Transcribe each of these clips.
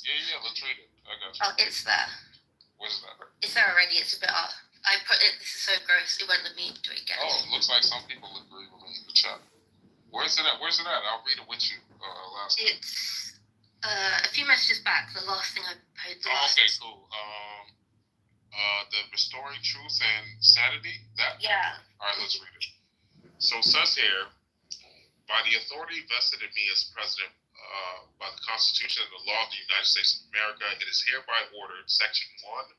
Yeah, let's read it. I got you. Oh, it's there. Where's that? It's there already. It's a bit off. I put it. This is so gross. It won't let me do it again. Oh, it looks like some people agree with me in the chat. Where's it at? I'll read it with you. Last. It's a few messages back. The last thing I posted. Okay, cool. The restoring truth and sanity. That. Yeah. All right, let's read it. So it says here, by the authority vested in me as president, by the Constitution and the law of the United States of America, it is hereby ordered, Section 1,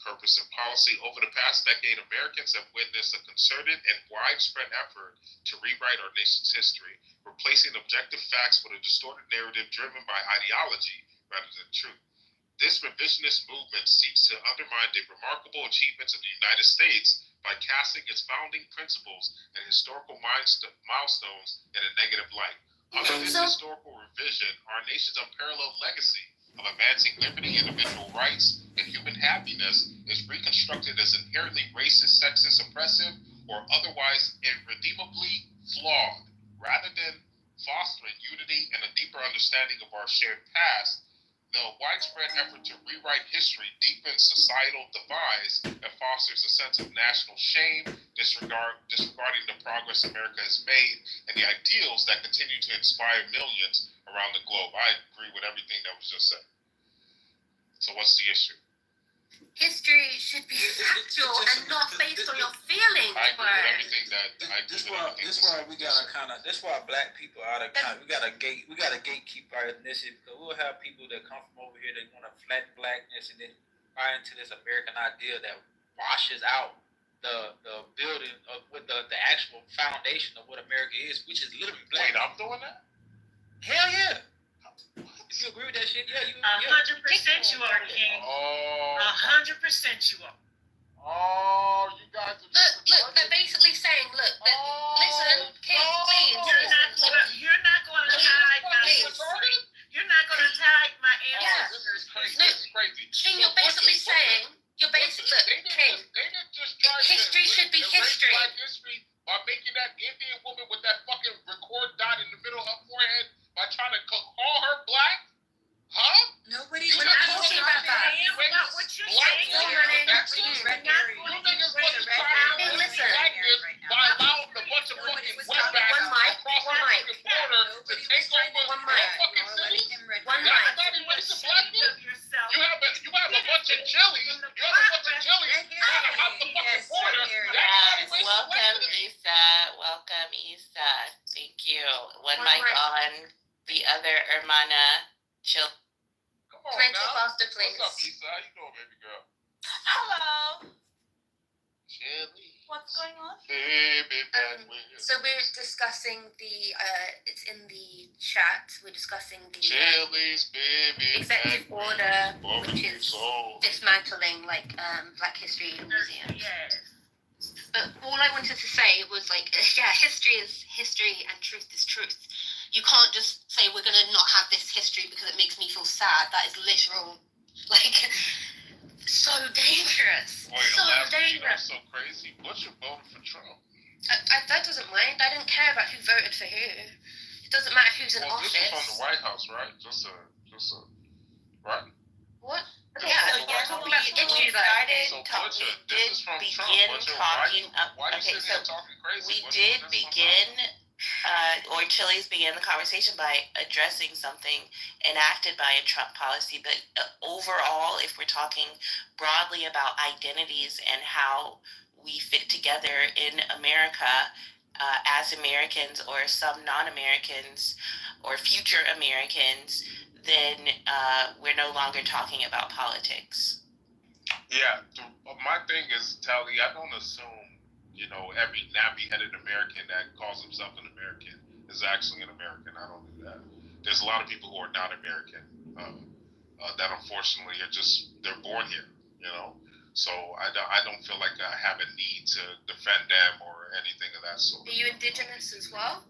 purpose and policy. Over the past decade, Americans have witnessed a concerted and widespread effort to rewrite our nation's history, replacing objective facts with a distorted narrative driven by ideology rather than truth. This revisionist movement seeks to undermine the remarkable achievements of the United States by casting its founding principles and historical milestones in a negative light. Under this historical revision, our nation's unparalleled legacy of advancing liberty, individual rights, and human happiness is reconstructed as inherently racist, sexist, oppressive, or otherwise irredeemably flawed. Rather than fostering unity and a deeper understanding of our shared past, the widespread effort to rewrite history deepens societal divides and fosters a sense of national shame, disregarding the progress America has made and the ideals that continue to inspire millions around the globe. I agree with everything that was just said. So what's the issue? History should be factual and not based on your feelings. I agree with everything that This why we gotta that's why black people we gotta gatekeep our ethnicity, because we'll have people that come from over here that want to flatten blackness and then buy into this American idea that washes out the building of what the actual foundation of what America is, which is literally black. Wait, I'm doing that? Hell yeah. If you agree with that shit, yeah, you 100% you are, King. 100% you are. Oh, you guys are look, they're basically saying, listen, King, please. You're not going to hide my history. You're not going to hide my ancestors. This is crazy. This is crazy. King, King, history should be history. History by making that Indian woman with that fucking record dot in the middle of her forehead by trying to call her black? Huh? Nobody's talking about that. What you're saying? You niggas want to try to blackness by allowing a bunch of fucking wetbacks across the border to take over one fucking city? That's not erasing blackness? You have a bunch of chilies. You have a bunch of chilies trying to hop the fucking border. Welcome, Issa. Thank you. One mic on, the other Hermana. Chill. Come on Mental now. faster, please. What's up, Issa? How you doing, baby girl? Hello. Chili. What's going on? Baby back so we're discussing it's in the chat, we're discussing the Chili's baby executive order, which is dismantling Black History Museum. Yes. But all I wanted to say was history is history and truth is truth. You can't just say we're going to not have this history because it makes me feel sad. That is literal, so dangerous. That's so crazy. Bush voted for Trump. That doesn't mind. I don't care about who voted for who. It doesn't matter who's in office. This is from the White House, right? Just a right? What? Okay, so here's what we Chili's began the conversation by addressing something enacted by a Trump policy, but overall, if we're talking broadly about identities and how we fit together in America as Americans or some non-Americans or future Americans, then we're no longer talking about politics. Yeah, my thing is, Tally, I don't assume, every nappy-headed American that calls himself an American is actually an American. I don't do that. There's a lot of people who are not American that unfortunately they're born here, So I don't feel like I have a need to defend them or anything of that sort. Are you indigenous as well?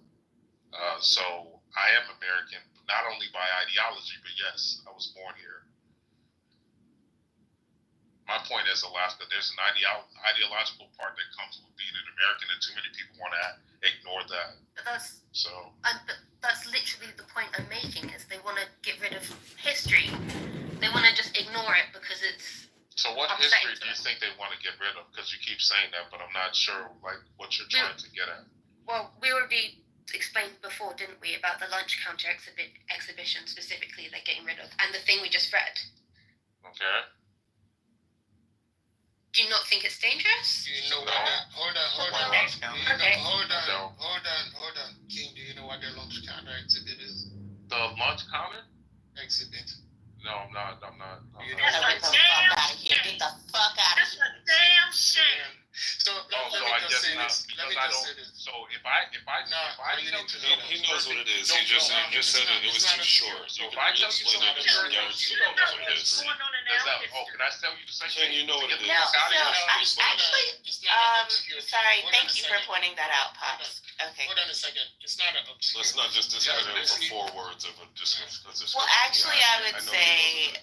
So I am American, not only by ideology, but yes, I was born here. My point is, Alaska, there's an ideological part that comes with being an American, and too many people want to ignore that. But that's So, but that's literally the point I'm making. Is they want to get rid of history. They want to just ignore it because it's. so what I'm history saying do you so. think they want to get rid of? Because you keep saying that, but I'm not sure like what you're trying to get at. Well, we already explained before, didn't we, about the lunch counter exhibition specifically they're getting rid of, and the thing we just read. Okay. Do you not think it's dangerous? Do you know No. what hold on. Lunch counter. Okay. Hold No. on. King, do you know what their lunch counter exhibit is? The lunch counter? Exhibit. No, I'm not. You Get know the fuck out of here. Get the fuck out of That's here. a damn shame. So Oh, let so me I just guess say not this. Let me because I just don't. say this. So if I No, tell you you need to something, know. He knows what it is. Don't He just know. said it was too short. So You if can I tell you explain something, it. you're Yeah, not- you you don't know what it it is. is. Going on in Does our that? Oh, can I tell you the same Ken, thing? you know what it Get the is. No, fuck out of so here. actually, It's not obscure. sorry. Hold on Thank a you for second. pointing that out, Hold on. Pops. Okay. Hold on a second. It's not an obscure. Let's not just discredit him for See, 4 words of a discussion. Well, actually, I would say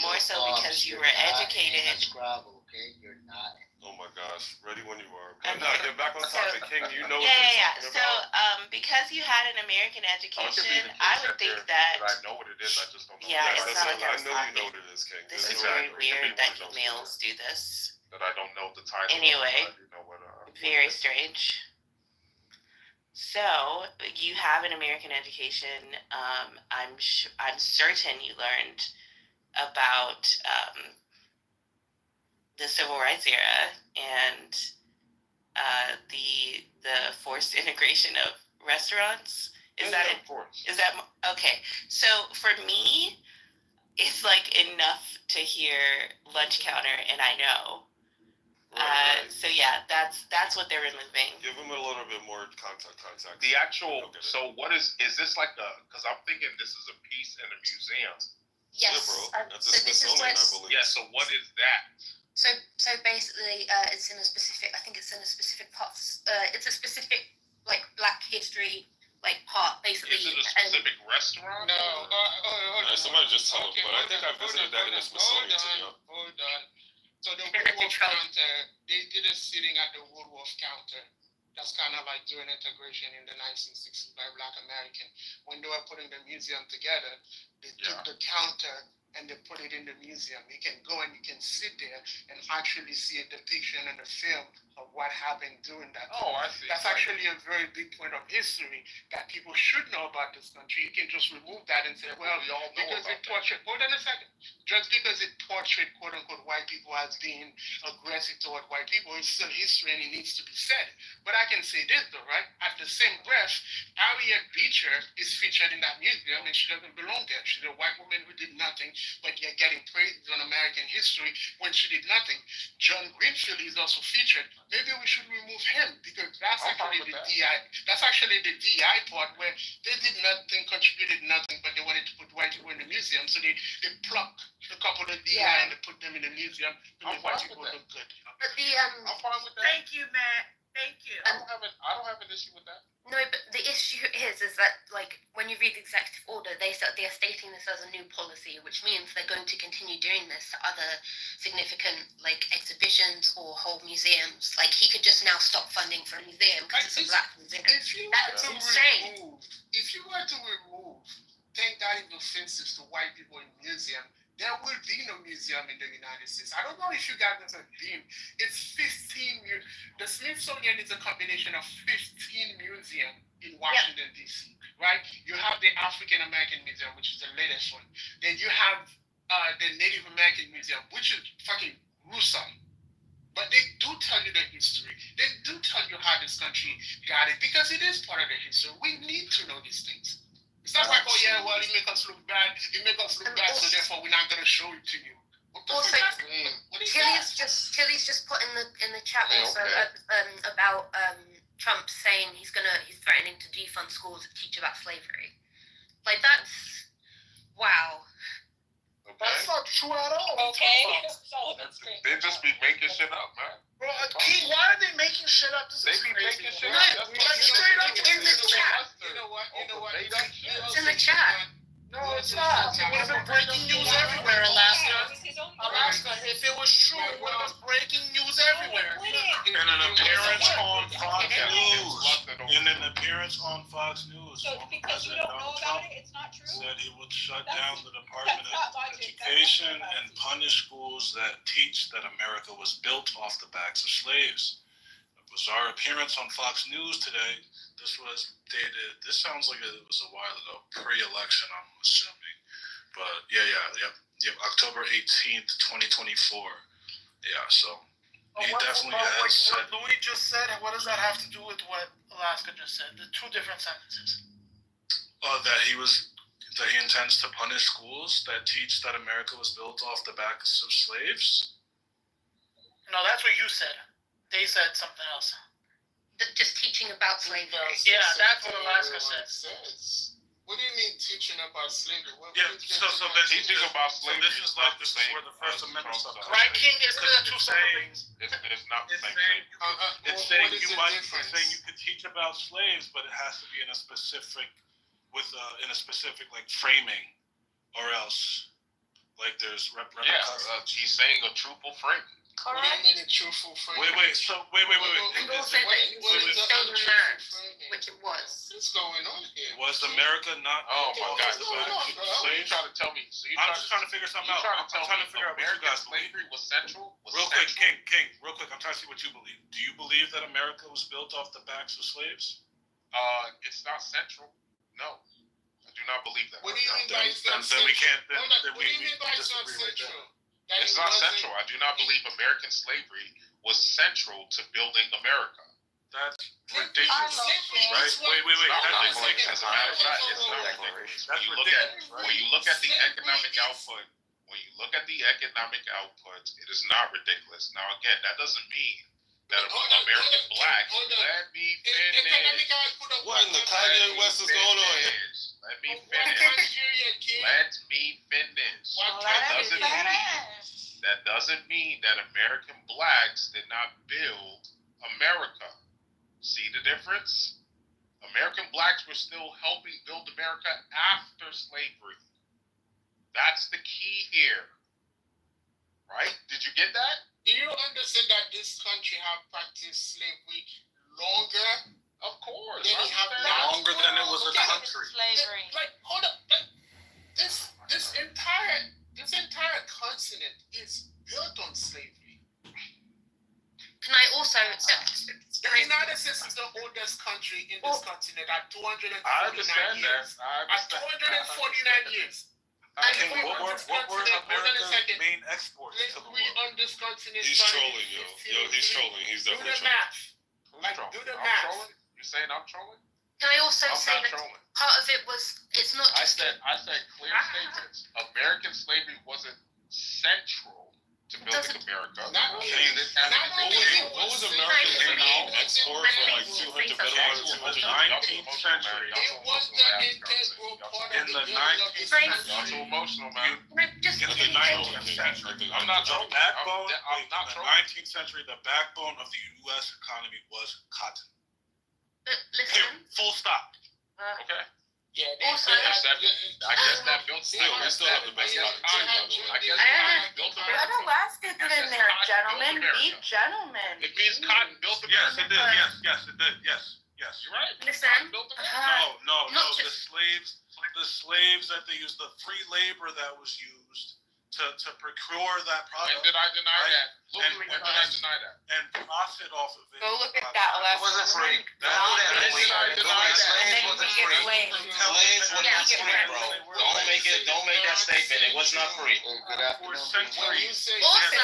more so because you were educated. Scrabble, okay? You're not. Oh my gosh, ready when you are. Okay. No, get back on topic, King. You know what Yeah, you're yeah, talking yeah. So, about. because you had an American Oh, it could be education, the I case would think there that I know what it is. I just don't know. Yeah, what it's it is. not like I I was know you talking. know what it is, King. this There's is no- very Exactly. weird that Everyone knows males do this. That I don't know the title. Anyway, of it, but I do know what, Very strange. So you have an American education. I'm certain you learned about the civil rights era and the forced integration of restaurants. Is Yeah, that of course. is that okay? So for me, it's like enough to hear lunch counter, and I know. Right. So yeah, that's what they're removing. Give him a little bit more context. The actual. Okay. So what is this like a? Because I'm thinking this is a piece in a museum. Yes. Yeah, bro. At the So this is Smithsonian, what. I believe. Yeah. So what is that? So basically, it's in a specific. I think it's in a specific part. It's a specific like Black history like part basically. Is it a and- specific restaurant? No, or- hold on. Somebody just tell him, Okay, but I hold think on, I visited hold that on, in the hold Smithsonian, to be on, honest. hold on. So the They're gonna Woolworth control. counter, they did a sitting at the Woolworth counter. That's kind of like doing integration in the 1960s by Black American. When they were putting the museum together, they took the counter and they put it in the museum. You can go and you can sit there and actually see a depiction and a film of what happened during that. Oh, I see. That's actually a very big point of history that people should know about this country. You can just remove that and say, well, we all know because about it portrayed, hold on a second, just because it portrayed quote unquote white people as being aggressive toward white people, it's still history and it needs to be said. But I can say this though, right? At the same breath, Harriet Beecher is featured in that museum and she doesn't belong there. She's a white woman who did nothing, but yet getting praised on American history when she did nothing. John Greenfield is also featured. Maybe we should remove him because that's I'm actually fine the with that. DI. That's actually the DI part where they did nothing, contributed nothing, but they wanted to put white people in the museum, so they plucked a couple of DI and they put them in the museum to I'm make white fine people with that. look good. But the I'm fine with that. Thank you, Matt. Thank you. I don't have an issue with that. No, but the issue is that like when you read the executive order, they're stating this as a new policy, which means they're going to continue doing this to other significant like exhibitions or whole museums. Like he could just now stop funding for a museum because it's a Black museum. If you That's were to insane. remove, take that into offenses to white people in museum, there will be no museum in the United States. I don't know if you guys have been. It's 15 years. The Smithsonian is a combination of 15 museums in Washington, D.C., right? You have the African American Museum, which is the latest one. Then you have the Native American Museum, which is fucking gruesome. But they do tell you the history. They do tell you how this country got it because it is part of the history. We need to know these things. It's not like, oh yeah, well, you make us look bad. You make us look bad, so therefore we're not gonna show it to you. What the Also, fuck? What is that? Tilly's just put in the chat Yeah, also okay. about Trump saying he's threatening to defund schools that teach about slavery. Like that's wow. Okay. That's not true at all. They just be making shit up, man. Bro, King, why are they making shit up? This They is be crazy. making shit No, up. That's it's what straight up in the chat. You know what? Made up shit. It's in the chat. No, it's not. It would have been breaking news everywhere, Alaska. Alaska, if it was true, it would have breaking news everywhere. And an appearance on Fox Yeah. News. In an appearance on Fox News, So former because you President don't know Donald about Trump it, it's not true? said he would shut That's- down the Department that's not of logic. That's Education not and logic. punish schools that teach that America was built off the backs of slaves. It was our appearance on Fox News today. This was dated, this sounds like it was a while ago, pre-election, I'm assuming. But yep, October 18th, 2024. Yeah, so he definitely has said. What Louis just said, what does that have to do with what Alaska just said? The two different sentences. That he intends to punish schools that teach that America was built off the backs of slaves. No, that's what you said. They said something else. Just teaching about slavery. Yeah, that's what Alaska said. What do you mean teaching about slavery? Yeah, so then Teaching about slavery this is where the First Amendment stuff comes Right, in. King? Isn't that two separate things? It's not the It's same saying, thing. it's saying you could teach about slaves, but it has to be in a specific like framing, or else like there's Yeah, repercussions. he's saying a truthful frame. What do you mean a truthful frame? Wait. And also that it What was is the stolen truthful land, framing? which it was. What's going on here? Was America not? Oh my built God! off the backs of So you slaves? trying to tell me? I'm just trying to figure something out. I'm trying to figure out what you American guys believe. slavery was central. Real quick, King. Real quick, I'm trying to see what you believe. Do you believe that America was built off the backs of slaves? It's not central. No, I do not believe that. What do you mean by it's not Then we can't. central? Then What do we you mean by it's not disagree right there. central? That It's it not wasn't- central. I do not believe American slavery was central to building America. That's Slavery- ridiculous, slavery right? is what- Wait. It's not That's ridiculous. As a matter of fact, it's not That's ridiculous. That's When you ridiculous, right? when you look at the Slavery economic is- output, it is not ridiculous. Now again, that doesn't mean that American blacks. Let me Economic finish. output of What in the Kanye West is going on here? Let me What finish. criteria, kid? Let me finish. What That doesn't mean that American blacks did not build America. See the difference? American blacks were still helping build America after slavery. That's the key here. Right? Did you get that? Do you understand that this country have practiced slavery longer Of course. than I it have understand. now? Longer than it was a Okay. country. Slavery. Like, hold up. Like, this entire continent is built on slavery. Can I also? The United States is the oldest country in this continent at 249 I understand years. that. At 249 years. King, what were America's main exports to the We world? on this continent. He's started trolling, yo. Yo, he's trolling. He's Do definitely the trolling. math. Who's Like, trolling? do the I'm math. trolling? You saying I'm trolling? Can I also I'm say not that trolling. part of it was it's not I just said clear statements. American slavery wasn't central to building America. Not It really. didn't have Not anything to really. do What was with America's Right. main Right. export from like 200 developed to 200? 19th century. It was the integral part In of the the building of this 19th Y'all country. too emotional, man. Can I just In the 19th century, I'm not the trolling. backbone. I'm not in the trolling. 19th century, the backbone of the U.S. economy was cotton. listen. Full stop. Okay. Yeah, Also- I guess that built Still, we still have the best cotton too, by the way. I guess I built don't- America. Let Alaska get in there, gentlemen. Be America. gentlemen. It means cotton built Yes, America. it did. Yes, it did. Yes. You're right. Listen. Cotton built America. No. Not The slaves that they used, the free labor that was used to procure that When product did I deny Right. that? Luke, And when did I deny that? and profit off of it. Go look at that, Alaska. wasn't free. That No, was that free. was I denied that. And then wasn't we get free. blamed. Slaves were Yeah. not free, bro. Don't make that statement. It was not free. Good For afternoon. When centuries. you say Also-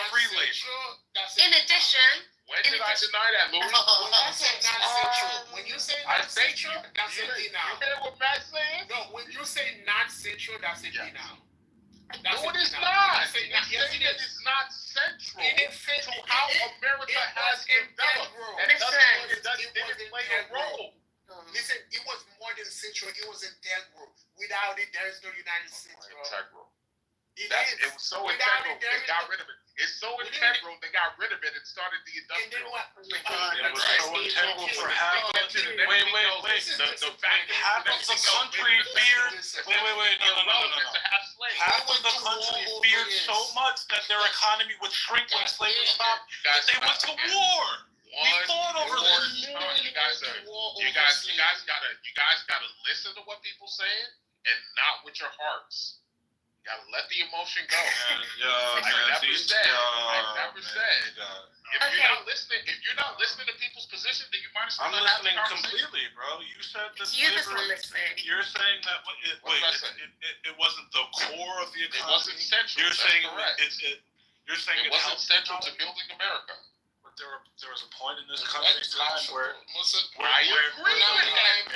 Free labor. In addition, When did I deny that, Louis? When you say not central, when you say I not think central, that's a You denial. hear what Matt saying? No, when you say not central, that's a Yeah. denial. No, it is When not. you say not- yes, it That is. it's not central It is to central. how It- America it has was developed. integral. That Listen. doesn't mean it It didn't was play a integral. role. Listen, it was more than central. It was integral. Without it, there is no United States. bro. Integral. It It is. was so Without integral, it, there they is got no- rid of it. It's so What do you integral, they got rid of it and started the And then industrial. what? It was so integral for half of the The fact half of the country feared. Wait, no. relevant to have slaves. half of the country feared so much that their economy would shrink when slavery stopped that they went to war. We fought over this. You guys gotta listen to what people saying and not with your hearts. You gotta let the emotion go. I never said. If you're not listening to people's position, then you might as well I'm not have the listening conversation. completely, bro. You said that You just slavery. were listening. You're saying that it wasn't the core of the economy. It wasn't central. You're That's saying correct. You're saying It wasn't central to building America. But there was a point in this country's time where I agree with that.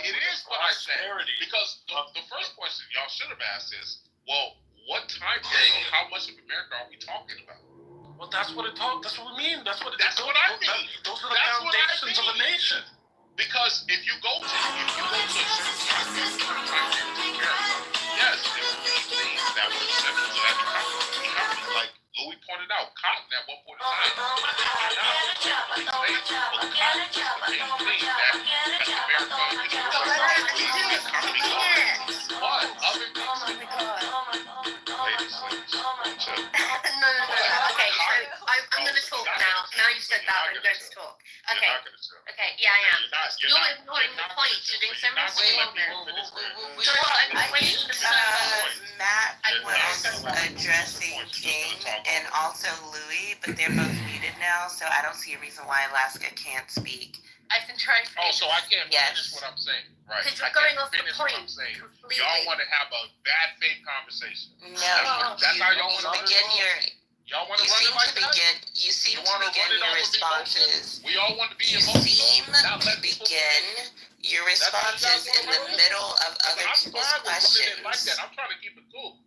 It is what I said. Because the first question y'all should have asked is, well, what time frame of how much of America are we talking about? Well, that's what That's what we mean. That's what I mean. Those are the foundations of a nation. Because if you go to a certain time period in America, yes, there will be things that were central to that economy. Like Louis pointed out, cotton at one point in time. But cotton was the main thing that America the economy going. But other No. Okay, so I'm going to talk now. Now you've said that, I'm going to talk. Okay. Okay, yeah, I am. You're ignoring the point. You're doing so much Matt was addressing King and also Louis, but they're both muted now, so I don't see a reason why Alaska can't speak. I've been trying to so I can't finish what I'm saying, right? Because you're going off the point completely. Y'all want to have a bad faith conversation. No, that's how y'all want to begin your. Y'all want to run it like that? You seem to begin your responses. We all want to be You seem to begin your responses in the middle of other people's questions. Like that. I'm trying to keep it cool.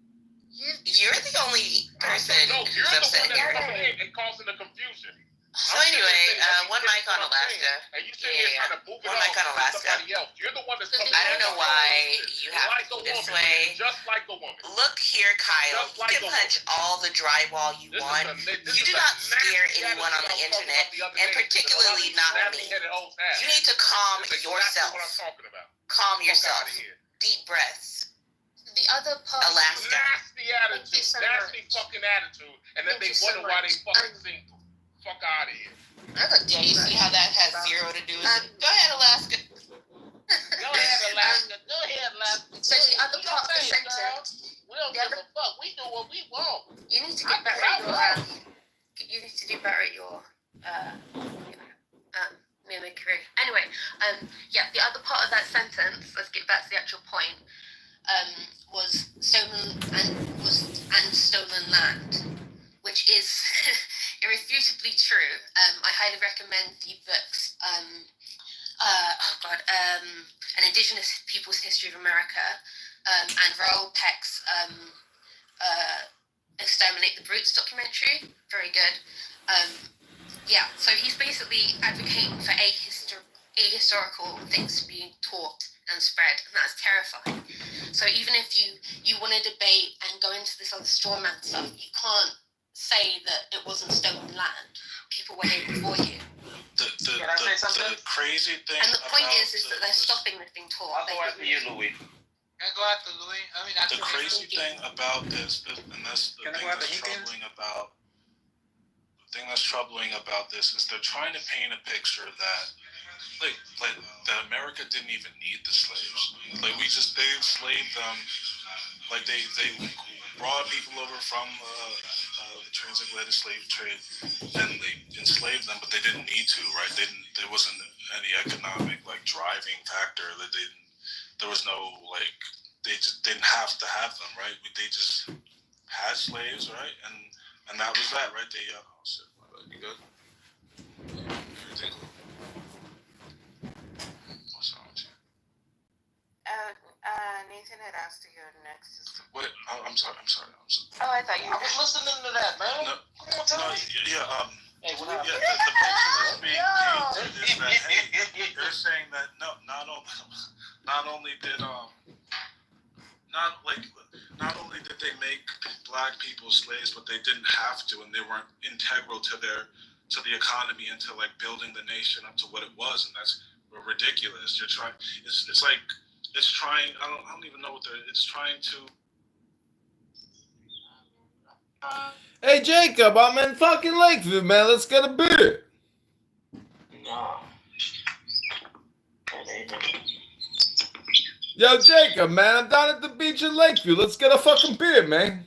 You're the only person you're who's the upset one that's here. coming in and causing the confusion. So anyway, one mic on Alaska. And you sit here trying to move it One mic on off to Alaska. somebody else. You're the one that's coming I don't know why you have like to a be this woman, way. just like a woman. Look here, Kyle. Just like You can a punch all the drywall you want. You do not scare anyone on the internet, and particularly not me. You need to calm yourself. What I'm talking about. Calm yourself. Deep breaths. The other part. Alaska. Nasty attitude. Nasty fucking attitude. And then they wonder why they fucking sing. Fuck out of here. Yeah, you see how that has zero to do with it? Go ahead, Alaska. Go ahead, Alaska. So the other part of the sentence. We don't give a fuck. We do what we want. You need to get better at your. You need to do better at your mimicry. Anyway, the other part of that sentence. Let's get back to the actual point. Was stolen land, which is irrefutably true. I highly recommend the books. An Indigenous People's History of America, and Raoul Peck's Exterminate the Brutes documentary. Very good. So he's basically advocating for ahistorical things being taught and spread, and that's terrifying. So even if you want to debate and go into this other straw man stuff, you can't say that it wasn't stolen land. People were here before you. The crazy thing. And the point is that they're stopping this being taught. I'll go after you, Louis. Can I go after Louis? The crazy thing about this, and that's the thing that's troubling about this, is they're trying to paint a picture that that America didn't even need the slaves. They enslaved them. They brought people over from the transatlantic slave trade, and they enslaved them, but they didn't need to, right? There wasn't any economic driving factor. There was no they just didn't have to have them, right? They just had slaves, right? And that was that, right? They oh shit, you good? Everything cool. What's wrong with you? Nathan had asked to go next. Wait, I'm sorry. Oh, I thought you were. I was listening to that, man. No, Hey, what the happened? picture that's being painted is that, hey, they're saying that not only did they make black people slaves, but they didn't have to, and they weren't integral to the economy and to building the nation up to what it was, and that's ridiculous. It's like it's trying. I don't even know what it's trying to. Hey Jacob, I'm in fucking Lakeview, man. Let's get a beer. Nah. Yo, Jacob, man, I'm down at the beach in Lakeview. Let's get a fucking beer, man.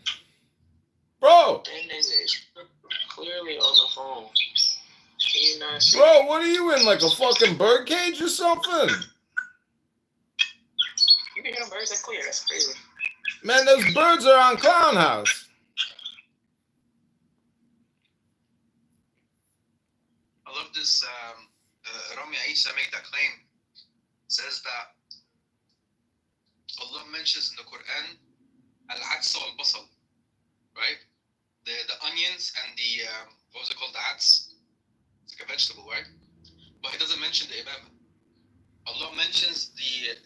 Bro. That nigga is clearly on the phone. Can you not see? Bro, what are you in, like a fucking bird cage or something? You can hear them birds that clear. That's crazy. Man, those birds are on Clown House. I love this. Rami Isa made that claim. Says that Allah mentions in the Quran al-adsa wal-basal, right? The onions and the what was it called? The ats. It's like a vegetable, right? But he doesn't mention the imam. Allah mentions the.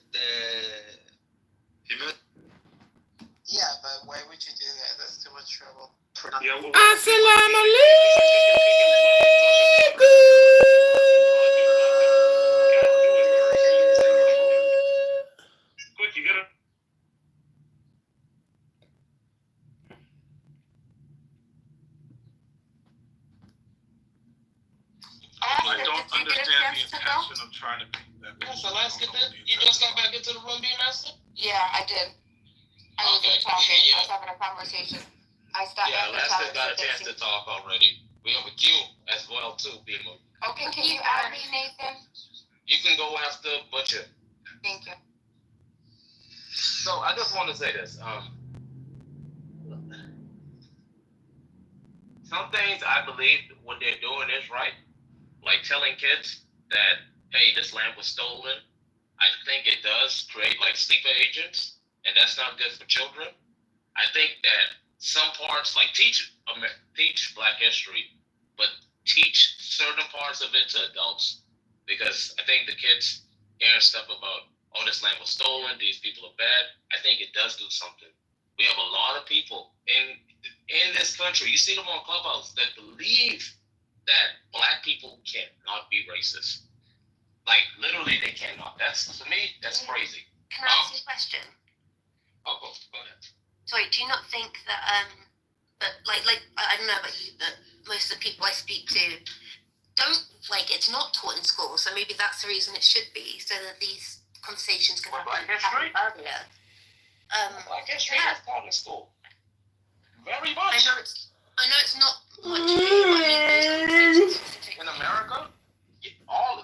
Yeah, but why would you do that? That's too much trouble. Yeah, Assalamu quick, you gotta. I don't understand the intention of trying to beat that. So let's get this. You just got back into the room, B-Master? Yeah, I did. I wasn't talking. I was having a conversation. I started. Yeah, Lester got a chance to talk already. We have a queue as well too, Bimo. Okay, can you add me, Nathan? You can go after Butcher. Thank you. So I just want to say this. Some things I believe what they're doing is right. Like telling kids that, hey, this land was stolen. I think it does create like sleeper agents, and that's not good for children. I think that some parts, like teach Black history, but teach certain parts of it to adults. Because I think the kids hearing stuff about, oh, this land was stolen, these people are bad, I think it does do something. We have a lot of people in this country, you see them on Clubhouse, that believe that Black people cannot be racist. Like, literally, they cannot. That's, to me, that's crazy. Can I ask you a question? Oh, go ahead. Sorry, do you not think that like I don't know about you, but most of the people I speak to don't, like, it's not taught in school, so maybe that's the reason it should be, so that these conversations can happen earlier. Black history is taught in school. Very I much. know it's not much to do, but I mean those conversations In America, all the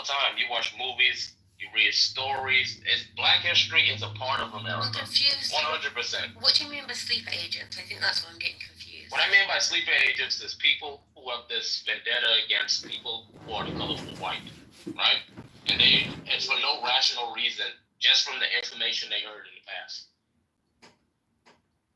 time. You watch movies, you read stories. Black history is a part of I'm America. confused. 100%. What do you mean by sleeper agent? I think that's what I'm getting confused. What I mean by sleeper agents is people who have this vendetta against people who are the color of white, right? And it's for no rational reason, just from the information they heard in the past.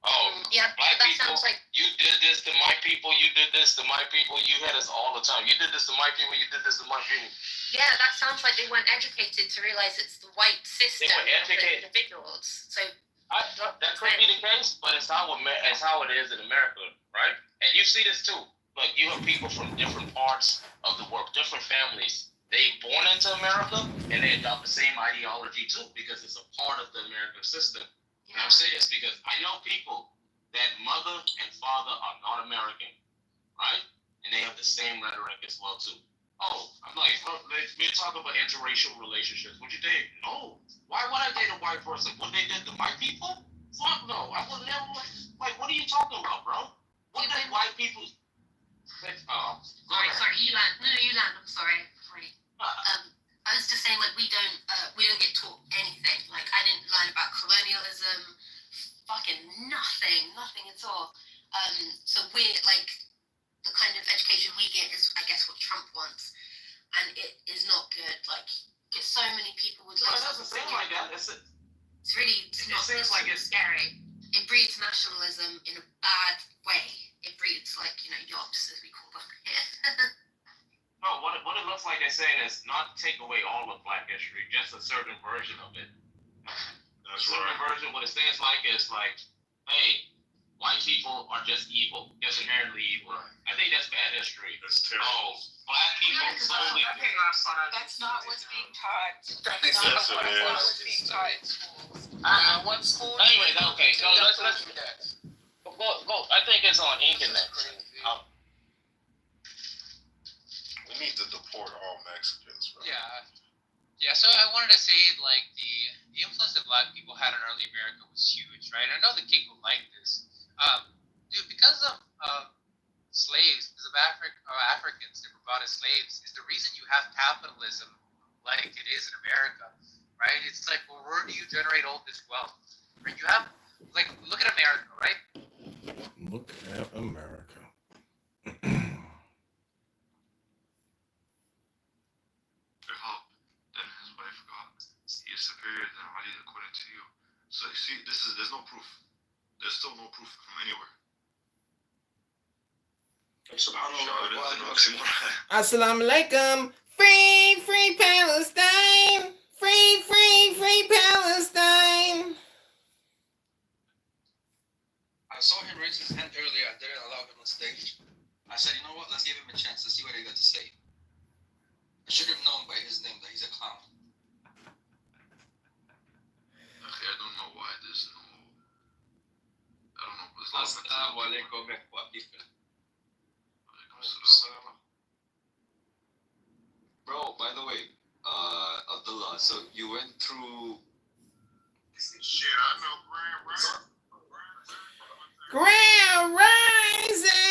Oh, yeah, Black that people, sounds like you did this to my people, you did this to my people, you had us all the time. You did this to my people, you did this to my people. yeah, that sounds like they weren't educated to realize it's the white system They were of the educated. individuals. So That could be the case, but it's how it is in America, right? And you see this too. Like, you have people from different parts of the world, different families. They born into America and they adopt the same ideology too, because it's a part of the American system. And I'm saying this because I know people that mother and father are not American, right? And they have the same rhetoric as well too. Oh, I'm like, we're talking about interracial relationships. Would you date? No. Why would I date a white person? What they did to my people? Fuck no. I would never. Like, what are you talking about, bro? What did white people? sorry, you land. No, you land. I'm sorry. I was just saying, like, we don't get taught anything. Like, I didn't learn about colonialism, fucking nothing at all. So we're like, the kind of education we get is, I guess, what Trump wants, and it is not good. Like, get so many people with. No, it doesn't seem like that. It's really. It seems like it's scary. It breeds nationalism in a bad way. It breeds, like, yobs, as we call them here. No, what it looks like they're saying is not take away all of Black history, just a certain version of it. That's a certain version. What it seems like is like, hey, white people are just evil, just inherently evil. I think that's bad history. That's terrible. Oh, black people solely. That's not what's being taught. Yes, it is. What's being taught in schools. One school. Anyways, okay, so let's do that. go. I think it's on internet. We need to deport all Mexicans, bro. Yeah, so I wanted to say, like, the influence that black people had in early America was huge, right? I know the king would like this. Dude, because of slaves, because of Africans that were brought as slaves, is the reason you have capitalism like it is in America, right? It's like, well, where do you generate all this wealth? Right? You have, like, look at America, right? Look at America. Superior than Ali according to you. So you see, there's no proof. There's still no proof from anywhere. Assalamu alaikum. Free Palestine. Free Palestine. I saw him raise his hand earlier. I didn't allow him on stage. I said, you know what? Let's give him a chance to see what he got to say. I should have known by his name that he's a clown. I don't know why there's no. I don't know. Assalamu alaikum. Bro, by the way, Abdullah, so you went through. Shit, I know Ground rising.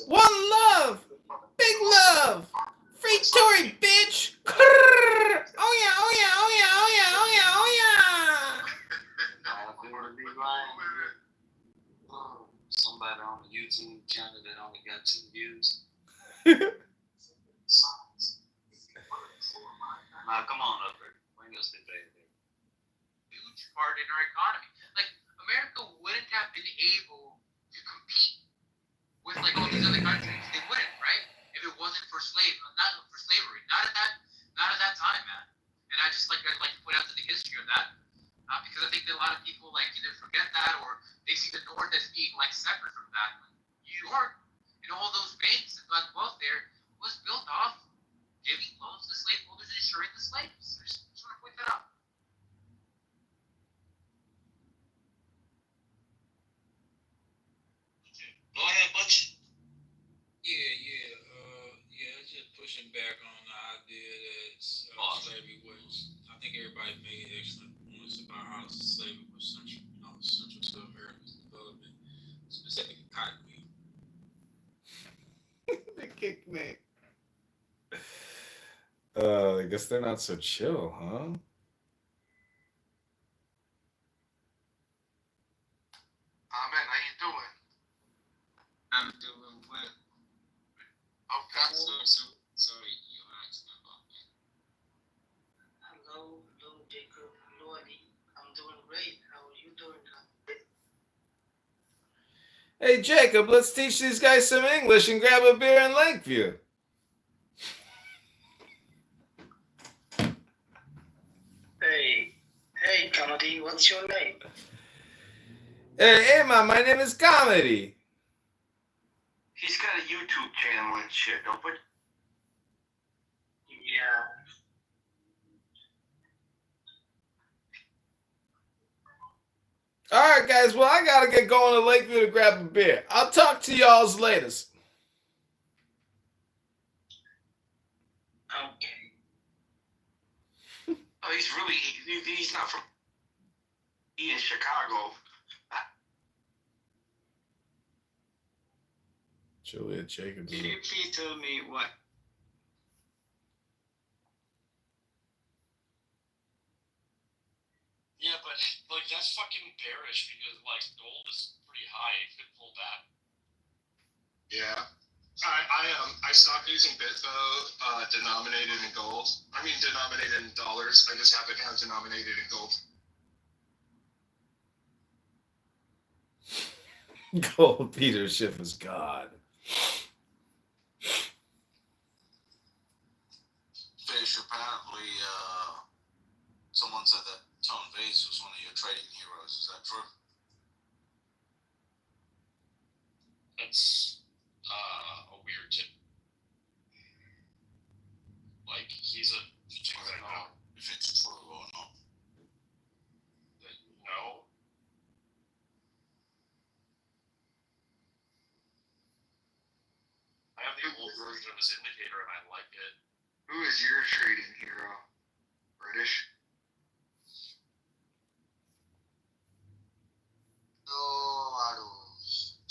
One love. Big love. Free Tory, bitch. Oh yeah. Somebody on a YouTube channel that only got 2 views. Now, come on up, Rick. Bring us the baby. Huge part in our economy. Like, America wouldn't have been able to compete with, like, all these other countries. They wouldn't, right? If it wasn't for slavery. Not at that time, man. And I'd like to point out to the history of that. Because I think that a lot of people, like, either forget that or they see the North as being, like, separate from that. Like, New York and all those banks and black wealth there was built off giving loans to slaveholders and insuring the slaves. I just want to point that out. Go ahead, Butch. Yeah, just pushing back on the idea that slavery was. I think everybody made excellent points about how slavery was central to America's development, specifically cotton weed. They kicked me. I guess they're not so chill, huh? Amen. How you doing? I'm doing well. Okay. So you asked about me. Hello, Jacob, Lordy. I'm doing great. How are you doing? Hey, Jacob, let's teach these guys some English and grab a beer in Lakeview. Hey, Comedy, what's your name? Hey, man, my name is Comedy. He's got a YouTube channel and shit, don't we? Yeah. All right, guys. Well, I gotta get going to Lakeview to grab a beer. I'll talk to y'all's latest. Okay. Oh, he's not from. He's in Chicago. Juliet Jacobs. Can you please tell me what? Yeah, but like that's fucking bearish because like gold is pretty high. It could pull back. Yeah. I stopped using Bitfo denominated in gold. I mean denominated in dollars. I just have it now denominated in gold. Gold Peter Schiff is God. Fish apparently Someone said that Tone Vase was one of your trading heroes. Is that true? That's a weird tip. Like he's a. I don't know if it's true or not. No. I have the old version of his indicator and I like it. Who is your trading hero? British? So,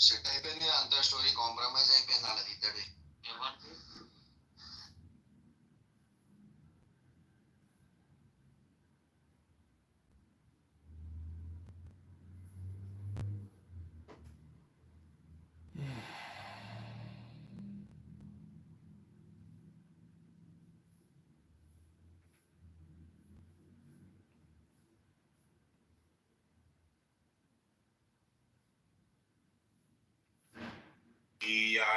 se type అంత story compromise అయిపోయింది వాళ్ళది ఇద్దరి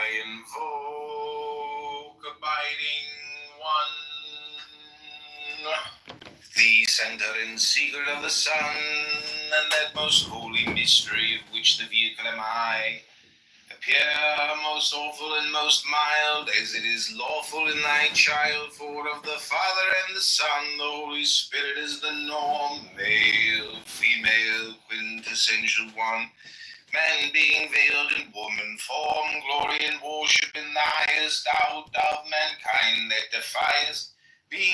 I invoke abiding one, the center and secret of the sun, and that most holy mystery of which the vehicle am I, appear most awful and most mild, as it is lawful in thy child, for of the Father and the Son, the Holy Spirit is the norm, male, female, quintessential one, man being veiled in woman form, glory and worship in the highest out of mankind that defiest, being